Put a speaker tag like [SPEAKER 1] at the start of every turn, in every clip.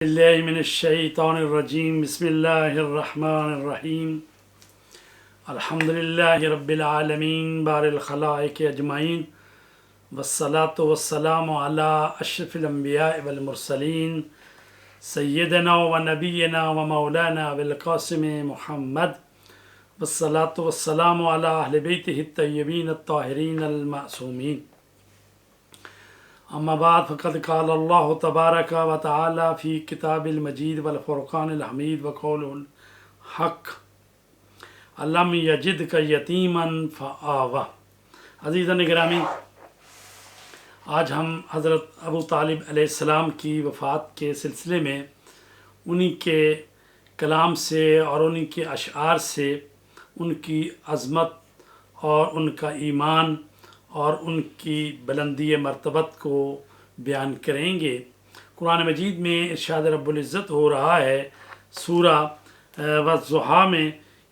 [SPEAKER 1] بالله من الشيطان الرجيم بسم الله الرحمن الرحيم الحمد لله رب العالمين بار الخلائق أجمعين والصلاة والسلام على أشرف الأنبياء والمرسلين سيدنا ونبينا ومولانا بالقاسم محمد والصلاة والسلام على أهل بيته الطيبين الطاهرين المعصومين اما بعد فقد قال اللہ تبارک و تعالی فی کتاب المجید والفرقان الحمید وقول الحق الم یجدک یتیما فآوی۔ عزیزان گرامی، آج ہم حضرت ابو طالب علیہ السلام کی وفات کے سلسلے میں انہی کے کلام سے اور انہی کے اشعار سے ان کی عظمت اور ان کا ایمان اور ان کی بلندی مرتبت کو بیان کریں گے۔ قرآن مجید میں ارشاد رب العزت ہو رہا ہے سورہ والضحیٰ میں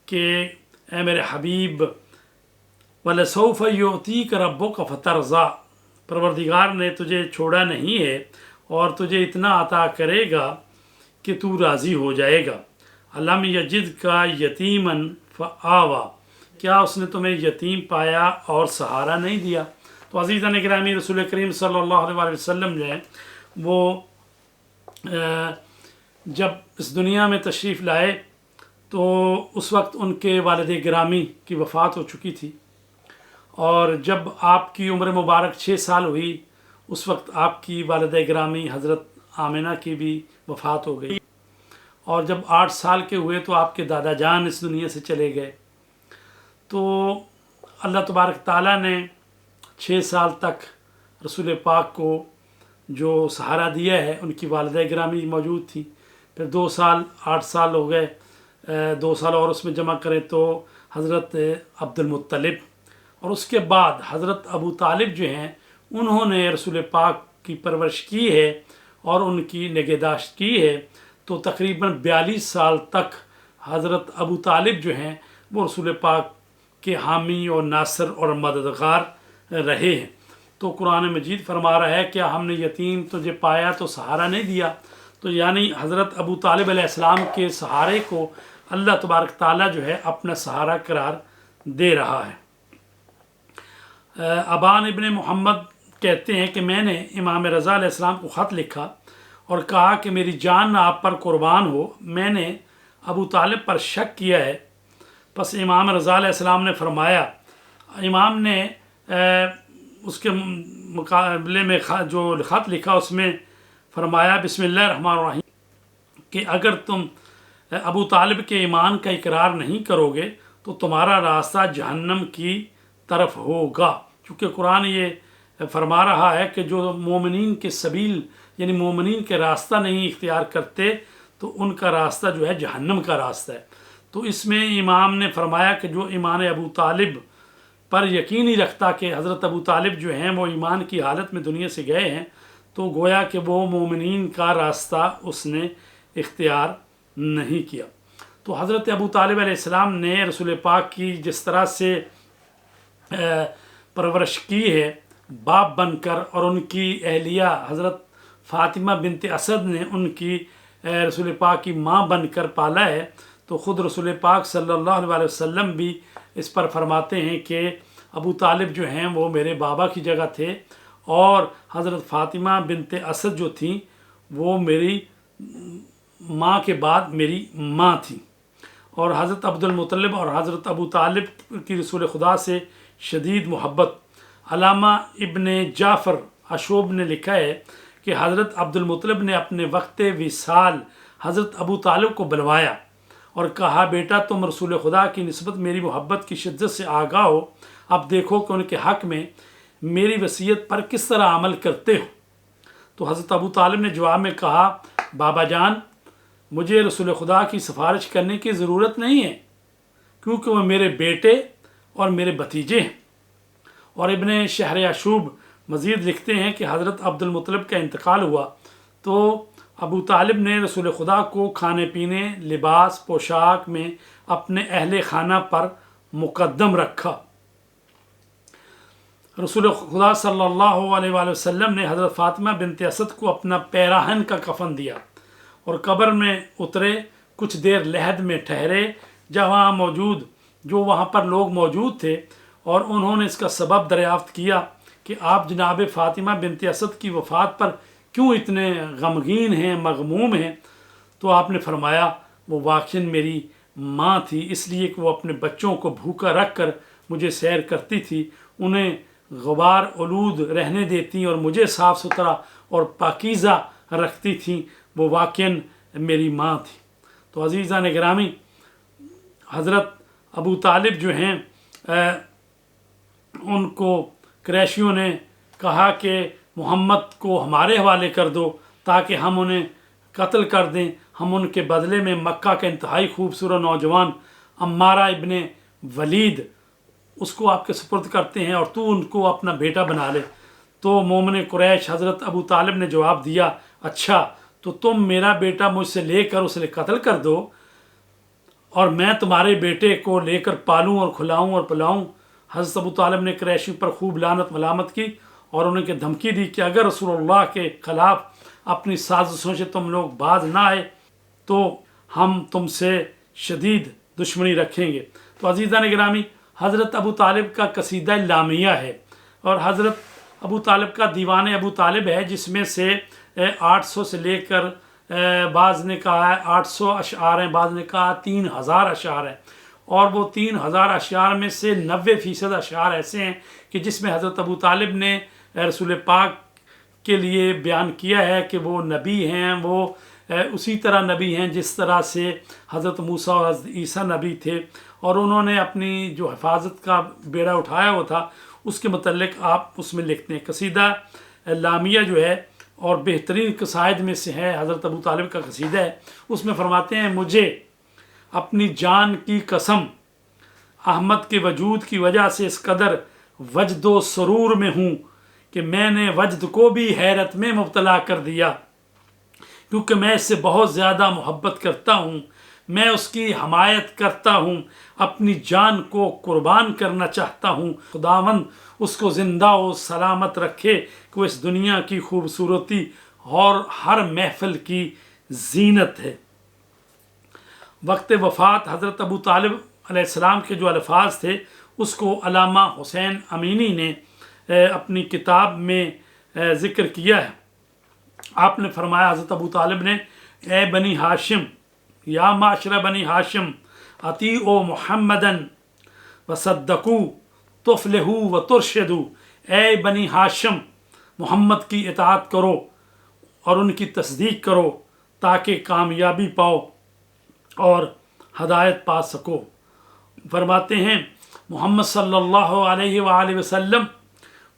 [SPEAKER 1] کہ اے میرے حبیب وَلَسَوْفَ يُعْطِيكَ رَبُّكَ فَتَرْضَىٰ، پروردگار نے تجھے چھوڑا نہیں ہے اور تجھے اتنا عطا کرے گا کہ تو راضی ہو جائے گا۔ أَلَمْ يَجِدْكَ يَتِيمًا فَآوَىٰ، کیا اس نے تمہیں یتیم پایا اور سہارا نہیں دیا؟ تو عزیزان گرامی، رسول کریم صلی اللہ علیہ وسلم جو ہے وہ جب اس دنیا میں تشریف لائے تو اس وقت ان کے والد گرامی کی وفات ہو چکی تھی، اور جب آپ کی عمر مبارک 6 سال ہوئی اس وقت آپ کی والد گرامی حضرت آمنہ کی بھی وفات ہو گئی، اور جب 8 سال کے ہوئے تو آپ کے دادا جان اس دنیا سے چلے گئے۔ تو اللہ تبارک تعالیٰ نے 6 سال تک رسول پاک کو جو سہارا دیا ہے، ان کی والدہ گرامی موجود تھی، پھر 2 سال 8 سال ہو گئے، 2 سال اور اس میں جمع کریں تو حضرت عبد المطلب، اور اس کے بعد حضرت ابو طالب جو ہیں انہوں نے رسول پاک کی پرورش کی ہے اور ان کی نگہداشت کی ہے، تو تقریباً 42 سال تک حضرت ابو طالب جو ہیں وہ رسول پاک کے حامی اور ناصر اور مددگار رہے ہیں۔ تو قرآن مجید فرما رہا ہے کیا ہم نے یتیم تجھے پایا تو سہارا نہیں دیا؟ تو یعنی حضرت ابو طالب علیہ السلام کے سہارے کو اللہ تبارک تعالیٰ جو ہے اپنا سہارا قرار دے رہا ہے۔ ابان ابن محمد کہتے ہیں کہ میں نے امام رضا علیہ السلام کو خط لکھا اور کہا کہ میری جان آپ پر قربان ہو، میں نے ابو طالب پر شک کیا ہے۔ پس امام رضا علیہ السلام نے فرمایا، امام نے اس کے مقابلے میں جو خط لکھا اس میں فرمایا بسم اللہ الرحمن الرحیم کہ اگر تم ابو طالب کے ایمان کا اقرار نہیں کرو گے تو تمہارا راستہ جہنم کی طرف ہوگا، کیونکہ قرآن یہ فرما رہا ہے کہ جو مومنین کے سبیل یعنی مومنین کے راستہ نہیں اختیار کرتے تو ان کا راستہ جو ہے جہنم کا راستہ ہے۔ تو اس میں امام نے فرمایا کہ جو ایمان ابو طالب پر یقین ہی رکھتا کہ حضرت ابو طالب جو ہیں وہ ایمان کی حالت میں دنیا سے گئے ہیں، تو گویا کہ وہ مومنین کا راستہ اس نے اختیار نہیں کیا۔ تو حضرت ابو طالب علیہ السلام نے رسول پاک کی جس طرح سے پرورش کی ہے باپ بن کر، اور ان کی اہلیہ حضرت فاطمہ بنت اسد نے ان کی رسول پاک کی ماں بن کر پالا ہے، تو خود رسول پاک صلی اللہ علیہ وسلم بھی اس پر فرماتے ہیں کہ ابو طالب جو ہیں وہ میرے بابا کی جگہ تھے، اور حضرت فاطمہ بنت اسد جو تھیں وہ میری ماں کے بعد میری ماں تھیں، اور حضرت عبد المطلب اور حضرت ابو طالب کی رسول خدا سے شدید محبت۔ علامہ ابن جعفر اشوب نے لکھا ہے کہ حضرت عبد المطلب نے اپنے وقت وصال حضرت ابو طالب کو بلوایا اور کہا بیٹا تم رسول خدا کی نسبت میری محبت کی شدت سے آگاہ ہو، اب دیکھو کہ ان کے حق میں میری وصیت پر کس طرح عمل کرتے ہو۔ تو حضرت ابو طالب نے جواب میں کہا بابا جان مجھے رسول خدا کی سفارش کرنے کی ضرورت نہیں ہے، کیونکہ وہ میرے بیٹے اور میرے بھتیجے ہیں۔ اور ابن شہر یعشوب مزید لکھتے ہیں کہ حضرت عبد المطلب کا انتقال ہوا تو ابو طالب نے رسول خدا کو کھانے پینے، لباس، پوشاک میں اپنے اہل خانہ پر مقدم رکھا۔ رسول خدا صلی اللہ علیہ وآلہ وسلم نے حضرت فاطمہ بنت اسد کو اپنا پیراہن کا کفن دیا اور قبر میں اترے، کچھ دیر لحد میں ٹھہرے جو وہاں پر لوگ موجود تھے، اور انہوں نے اس کا سبب دریافت کیا کہ آپ جناب فاطمہ بنت اسد کی وفات پر کیوں اتنے غمگین ہیں، مغموم ہیں؟ تو آپ نے فرمایا وہ واقعاً میری ماں تھی، اس لیے کہ وہ اپنے بچوں کو بھوکا رکھ کر مجھے سیر کرتی تھی، انہیں غبار آلود رہنے دیتی اور مجھے صاف ستھرا اور پاکیزہ رکھتی تھیں، وہ واقعاً میری ماں تھی۔ تو عزیزان گرامی، حضرت ابو طالب جو ہیں ان کو قریشیوں نے کہا کہ محمد کو ہمارے حوالے کر دو تاکہ ہم انہیں قتل کر دیں، ہم ان کے بدلے میں مکہ کا انتہائی خوبصورت نوجوان عمارہ ابن ولید اس کو آپ کے سپرد کرتے ہیں اور تو ان کو اپنا بیٹا بنا لے۔ تو مومن قریش حضرت ابو طالب نے جواب دیا، اچھا تو تم میرا بیٹا مجھ سے لے کر اسے قتل کر دو اور میں تمہارے بیٹے کو لے کر پالوں اور کھلاؤں اور پلاؤں۔ حضرت ابو طالب نے قریشی پر خوب لعنت ملامت کی اور انہیں کہ دھمکی دی کہ اگر رسول اللہ کے خلاف اپنی سازشوں سے تم لوگ باز نہ آئے تو ہم تم سے شدید دشمنی رکھیں گے۔ تو عزیزان گرامی، حضرت ابو طالب کا قصیدہ لامیہ ہے اور حضرت ابو طالب کا دیوان ابو طالب ہے، جس میں سے 800 سے لے کر بعض نے کہا ہے 800 اشعار ہیں، بعض نے کہا 3000 اشعار ہیں، اور وہ 3000 اشعار میں سے 90% اشعار ایسے ہیں کہ جس میں حضرت ابو طالب نے رسول پاک کے لیے بیان کیا ہے کہ وہ نبی ہیں، وہ اسی طرح نبی ہیں جس طرح سے حضرت موسیٰ اور حضرت عیسیٰ نبی تھے، اور انہوں نے اپنی جو حفاظت کا بیڑا اٹھایا ہوا تھا اس کے متعلق آپ اس میں لکھتے ہیں۔ قصیدہ لامیہ جو ہے اور بہترین قصائد میں سے ہے، حضرت ابو طالب کا قصیدہ ہے، اس میں فرماتے ہیں مجھے اپنی جان کی قسم احمد کے وجود کی وجہ سے اس قدر وجد و سرور میں ہوں کہ میں نے وجد کو بھی حیرت میں مبتلا کر دیا، کیونکہ میں اس سے بہت زیادہ محبت کرتا ہوں، میں اس کی حمایت کرتا ہوں، اپنی جان کو قربان کرنا چاہتا ہوں، خداوند اس کو زندہ و سلامت رکھے کہ وہ اس دنیا کی خوبصورتی اور ہر محفل کی زینت ہے۔ وقت وفات حضرت ابو طالب علیہ السلام کے جو الفاظ تھے اس کو علامہ حسین امینی نے اپنی کتاب میں ذکر کیا ہے۔ آپ نے فرمایا حضرت ابو طالب نے، اے بنی ہاشم، یا معاشرہ بنی ہاشم، اطیعوا محمدًا وصدقوا تفلحوا وترشدوا، اے بنی ہاشم، محمد کی اطاعت کرو اور ان کی تصدیق کرو تاکہ کامیابی پاؤ اور ہدایت پا سکو۔ فرماتے ہیں محمد صلی اللہ علیہ وآلہ وسلم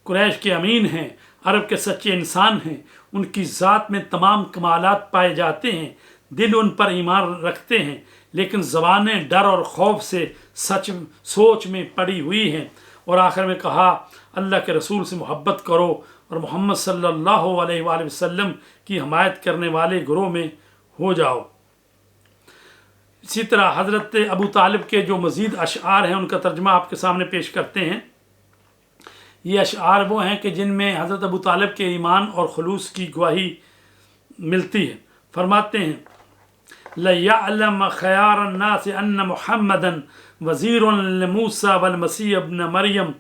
[SPEAKER 1] قریش کے امین ہیں، عرب کے سچے انسان ہیں، ان کی ذات میں تمام کمالات پائے جاتے ہیں، دل ان پر ایمان رکھتے ہیں، لیکن زبانیں ڈر اور خوف سے سوچ میں پڑی ہوئی ہیں۔ اور آخر میں کہا اللہ کے رسول سے محبت کرو اور محمد صلی اللہ علیہ وآلہ وسلم کی حمایت کرنے والے گروہ میں ہو جاؤ۔ اسی طرح حضرت ابو طالب کے جو مزید اشعار ہیں ان کا ترجمہ آپ کے سامنے پیش کرتے ہیں۔ یہ اشعار وہ ہیں کہ جن میں حضرت ابو طالب کے ایمان اور خلوص کی گواہی ملتی ہے۔ فرماتے ہیں لَيَعْلَمَ خَيَارَ النَّاسِ أَنَّ مُحَمَّدًا وَزِيرٌ لِمُوسَىٰ وَالْمَسِيحِ ابْنَ مریم۔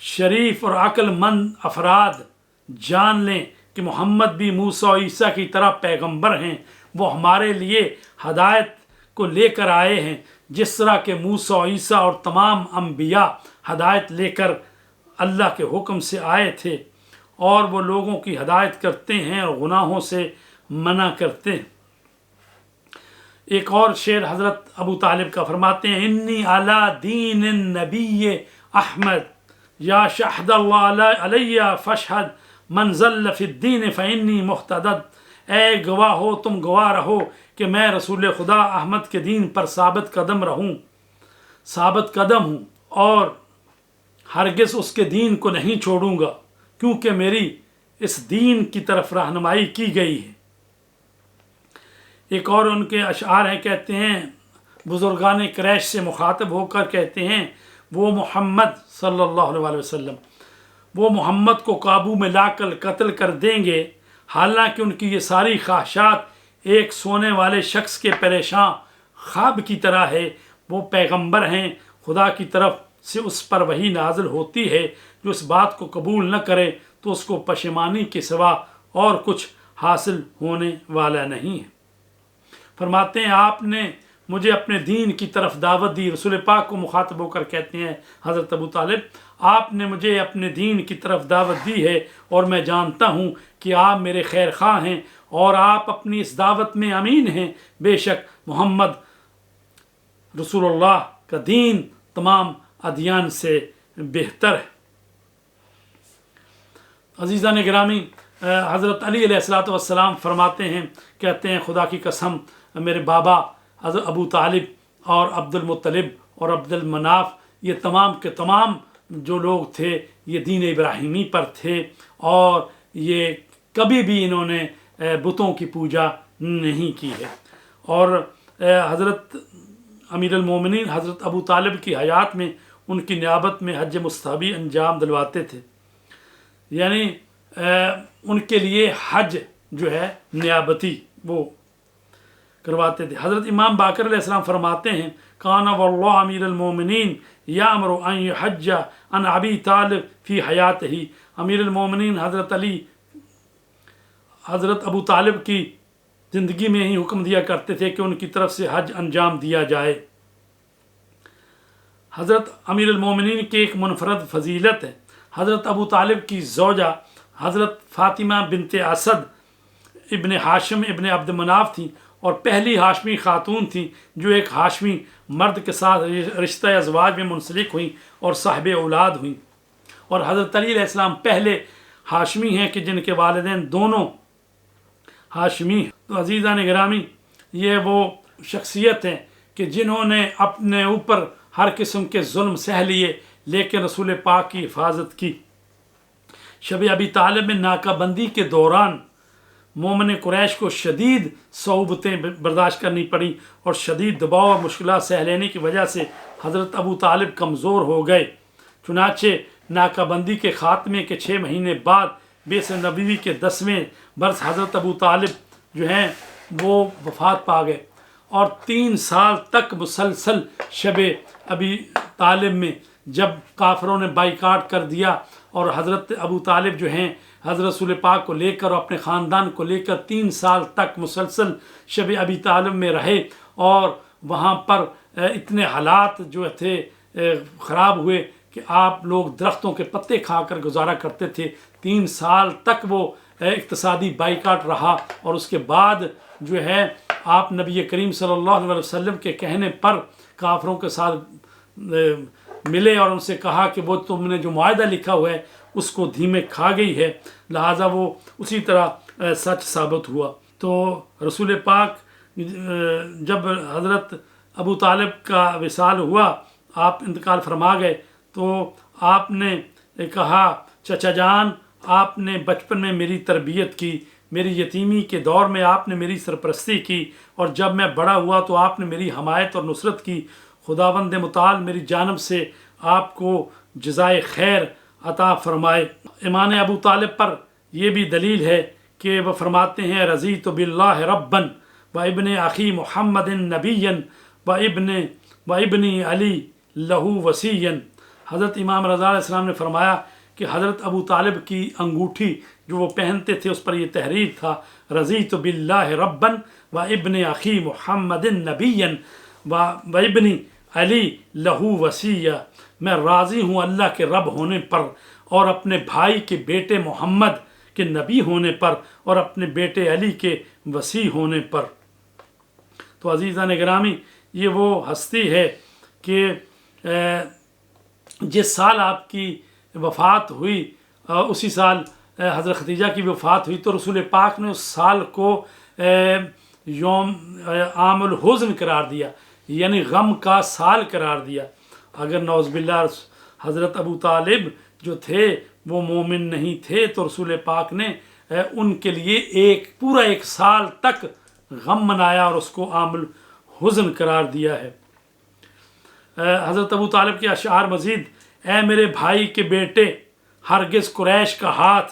[SPEAKER 1] شریف اور عقل مند افراد جان لیں کہ محمد بھی موسیٰ اور عیسیٰ کی طرح پیغمبر ہیں، وہ ہمارے لیے ہدایت کو لے کر آئے ہیں، جس طرح کہ موسیٰ اور عیسیٰ اور تمام انبیاء ہدایت لے کر اللہ کے حکم سے آئے تھے، اور وہ لوگوں کی ہدایت کرتے ہیں اور گناہوں سے منع کرتے ہیں۔ ایک اور شعر حضرت ابو طالب کا فرماتے ہیں انی علی دین النبی احمد یا شہد اللہ علیہ فاشہد من ظل فی الدین فانی محتدد، اے گواہ ہو، تم گواہ رہو کہ میں رسول خدا احمد کے دین پر ثابت قدم ہوں اور ہرگز اس کے دین کو نہیں چھوڑوں گا، کیونکہ میری اس دین کی طرف رہنمائی کی گئی ہے۔ ایک اور ان کے اشعار ہیں، کہتے ہیں بزرگان قریش سے مخاطب ہو کر کہتے ہیں وہ محمد صلی اللہ علیہ وسلم، وہ محمد کو قابو میں لا کر قتل کر دیں گے، حالانکہ ان کی یہ ساری خواہشات ایک سونے والے شخص کے پریشان خواب کی طرح ہے۔ وہ پیغمبر ہیں، خدا کی طرف سے اس پر وحی نازل ہوتی ہے، جو اس بات کو قبول نہ کرے تو اس کو پشیمانی کے سوا اور کچھ حاصل ہونے والا نہیں ہے۔ فرماتے ہیں آپ نے مجھے اپنے دین کی طرف دعوت دی۔ رسول پاک کو مخاطب ہو کر کہتے ہیں حضرت ابو طالب، آپ نے مجھے اپنے دین کی طرف دعوت دی ہے اور میں جانتا ہوں کہ آپ میرے خیر خواہ ہیں اور آپ اپنی اس دعوت میں امین ہیں۔ بے شک محمد رسول اللہ کا دین تمام ادیان سے بہتر ہے۔ عزیزان گرامی، حضرت علی علیہ السلام فرماتے ہیں، کہتے ہیں خدا کی قسم میرے بابا حضرت ابو طالب اور عبد المطلب اور عبد المناف، یہ تمام کے تمام جو لوگ تھے یہ دین ابراہیمی پر تھے اور یہ کبھی بھی انہوں نے بتوں کی پوجا نہیں کی ہے۔ اور حضرت امیر المومنین حضرت ابو طالب کی حیات میں ان کی نیابت میں حج مستحبی انجام دلواتے تھے، یعنی ان کے لیے حج جو ہے نیابتی وہ کرواتے تھے۔ حضرت امام باقر علیہ السلام فرماتے ہیں کان واللہ امیر المومنین یامر ان یحج عن ابی طالب فی حیاتہ، امیر المومنین حضرت علی حضرت ابو طالب کی زندگی میں ہی حکم دیا کرتے تھے کہ ان کی طرف سے حج انجام دیا جائے۔ حضرت امیر المومنین کی ایک منفرد فضیلت ہے، حضرت ابو طالب کی زوجہ حضرت فاطمہ بنت اسد ابن ہاشم ابن عبد مناف تھیں اور پہلی ہاشمی خاتون تھیں جو ایک ہاشمی مرد کے ساتھ رشتہ ازواج میں منسلک ہوئیں اور صاحب اولاد ہوئیں، اور حضرت علی علیہ السلام پہلے ہاشمی ہیں کہ جن کے والدین دونوں ہاشمی ہیں۔ تو عزیزان گرامی، یہ وہ شخصیت ہیں کہ جنہوں نے اپنے اوپر ہر قسم کے ظلم سہ لیے لیکن رسول پاک کی حفاظت کی۔ شب ابی طالب میں ناکہ بندی کے دوران مومن قریش کو شدید صعوبتیں برداشت کرنی پڑیں اور شدید دباؤ اور مشکلات سہ لینے کی وجہ سے حضرت ابو طالب کمزور ہو گئے۔ چنانچہ ناکہ بندی کے خاتمے کے 6 مہینے بعد بعثت نبوی کے 10ویں برس حضرت ابو طالب جو ہیں وہ وفات پا گئے، اور 3 سال تک مسلسل شب ابی طالب میں جب کافروں نے بائیکاٹ کر دیا اور حضرت ابو طالب جو ہیں حضرت رسول پاک کو لے کر اور اپنے خاندان کو لے کر 3 سال تک مسلسل شب ابی طالب میں رہے، اور وہاں پر اتنے حالات جو تھے خراب ہوئے کہ آپ لوگ درختوں کے پتے کھا کر گزارا کرتے تھے۔ 3 سال تک وہ اقتصادی بائیکاٹ رہا، اور اس کے بعد جو ہے آپ نبی کریم صلی اللہ علیہ وسلم کے کہنے پر کافروں کے ساتھ ملے اور ان سے کہا کہ وہ تم نے جو معاہدہ لکھا ہوا ہے اس کو دھیمے کھا گئی ہے، لہٰذا وہ اسی طرح سچ ثابت ہوا۔ تو رسول پاک جب حضرت ابو طالب کا وصال ہوا، آپ انتقال فرما گئے، تو آپ نے کہا چچا جان آپ نے بچپن میں میری تربیت کی، میری یتیمی کے دور میں آپ نے میری سرپرستی کی، اور جب میں بڑا ہوا تو آپ نے میری حمایت اور نصرت کی۔ خداوند متعال میری جانب سے آپ کو جزائے خیر عطا فرمائے۔ ایمان ابو طالب پر یہ بھی دلیل ہے کہ وہ فرماتے ہیں رضیت باللہ ربًا و ابن اخی محمد نبیًا و ابنی علی لہو وصیًا۔ حضرت امام رضا علیہ السلام نے فرمایا کہ حضرت ابو طالب کی انگوٹھی جو وہ پہنتے تھے اس پر یہ تحریر تھا رضیت باللہ ربًا و ابن اخی محمد نبیًا و ابنی علی لہو وصیہ، میں راضی ہوں اللہ کے رب ہونے پر اور اپنے بھائی کے بیٹے محمد کے نبی ہونے پر اور اپنے بیٹے علی کے وصی ہونے پر۔ تو عزیزان گرامی، یہ وہ ہستی ہے کہ جس سال آپ کی وفات ہوئی اسی سال حضرت خدیجہ کی وفات ہوئی، تو رسول پاک نے اس سال کو یوم عام الحزن قرار دیا، یعنی غم کا سال قرار دیا۔ اگر نعوذ باللہ حضرت ابو طالب جو تھے وہ مومن نہیں تھے تو رسول پاک نے ان کے لیے پورا ایک سال تک غم منایا اور اس کو عام الحزن قرار دیا ہے۔ حضرت ابو طالب کے اشعار مزید، اے میرے بھائی کے بیٹے، ہرگز قریش کا ہاتھ